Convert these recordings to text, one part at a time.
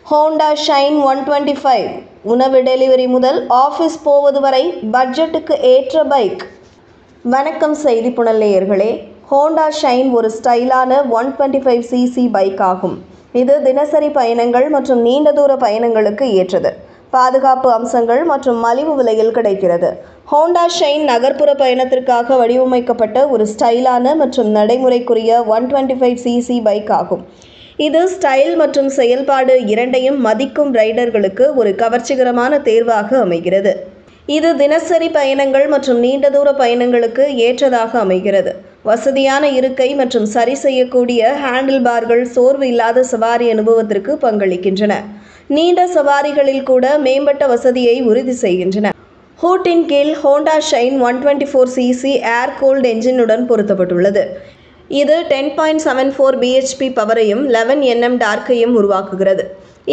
Honda shine 125 உணவு delivery முதல் office போவது வரை பட்ஜெட்டுக்கு ஏற்ற பைக். வணக்கம் செய்தி புனல் நேயர்களே. ஹோண்டா ஷைன் ஒரு ஸ்டைலான 125cc பைக் ஆகும். இது தினசரி பயணங்கள் மற்றும் நீண்ட தூர பயணங்களுக்கு ஏற்றது. பாதுகாப்பு அம்சங்கள் மற்றும் மலிவு விலையில் கிடைக்கிறது. ஹோண்டா ஷைன் நகர்ப்புற பயணத்திற்காக வடிவமைக்கப்பட்ட ஒரு ஸ்டைலான மற்றும் நடைமுறைக்குரிய 125cc பைக் ஆகும். இது ஸ்டைல் மற்றும் செயல்பாடு இரண்டையும் மதிக்கும் ரைடர்களுக்கு ஒரு கவர்ச்சிகரமான தேர்வாக அமைகிறது. இது தினசரி பயணங்கள் மற்றும் நீண்ட தூர பயணங்களுக்கு ஏற்றதாக அமைகிறது. வசதியான இருக்கை மற்றும் சரி செய்யக்கூடிய ஹேண்டில் பார்கள் சோர்வு இல்லாத சவாரி அனுபவத்திற்கு பங்களிக்கின்றன. நீண்ட சவாரிகளில் கூட மேம்பட்ட வசதியை உறுதி செய்கின்றன. ஹூட்டின் கீழ் Honda Shine 124cc air cooled என்ஜினுடன் பொருத்தப்பட்டுள்ளது. இது 10.74 bhp பவரையும் 11 nm டார்க்கையும் உருவாக்குகிறது.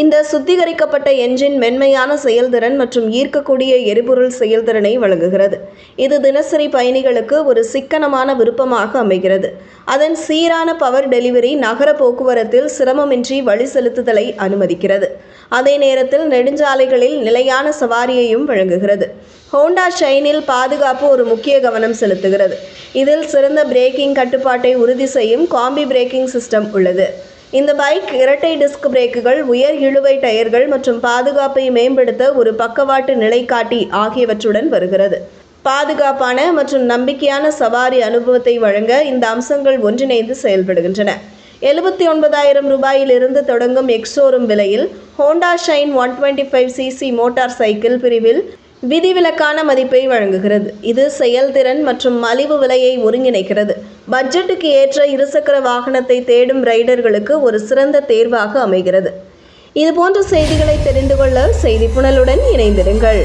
இந்த சுத்திகரிக்கப்பட்ட என்ஜின் மென்மையான செயல்திறன் மற்றும் ஈர்க்கக்கூடிய எரிபொருள் செயல்திறனை வழங்குகிறது. இது தினசரி பயணிகளுக்கு ஒரு சிக்கனமான விருப்பமாக அமைகிறது. அதன் சீரான பவர் டெலிவரி நகர போக்குவரத்தில் சிரமமின்றி வழி செலுத்துதலை அனுமதிக்கிறது. அதே நேரத்தில் நெடுஞ்சாலைகளில் நிலையான சவாரியையும் வழங்குகிறது. ஹோண்டா ஷைனில் பாதுகாப்பு ஒரு முக்கிய கவனம் செலுத்துகிறது. இதில் சிறந்த பிரேக்கிங் கட்டுப்பாட்டை உறுதி செய்யும் காம்பி பிரேக்கிங் சிஸ்டம் உள்ளது. இந்த பைக் இரட்டை டிஸ்க் பிரேக்குகள், உயர் இழுவை டயர்கள் மற்றும் பாதுகாப்பை மேம்படுத்த ஒரு பக்கவாட்டு நிலைக்காட்டி ஆகியவற்றுடன் வருகிறது. பாதுகாப்பான மற்றும் நம்பிக்கையான சவாரி அனுபவத்தை வழங்க இந்த அம்சங்கள் ஒன்றிணைந்து செயல்படுகின்றன. 79,000 ரூபாயிலிருந்து தொடங்கும் எக்ஸோரூம் விலையில் Honda shine 125cc motor cycle பிரிவில் விதிவிலக்கான மதிப்பை வழங்குகிறது. இது செயல்திறன் மற்றும் மலிவு விலையை ஒருங்கிணைக்கிறது. பட்ஜெட்டுக்கு ஏற்ற இருசக்கர வாகனத்தை தேடும் ரைடர்களுக்கு ஒரு சிறந்த தேர்வாக அமைகிறது. இதுபோன்ற செய்திகளை தெரிந்து கொள்ள செய்தி புனலுடன் இணைந்திருங்கள்.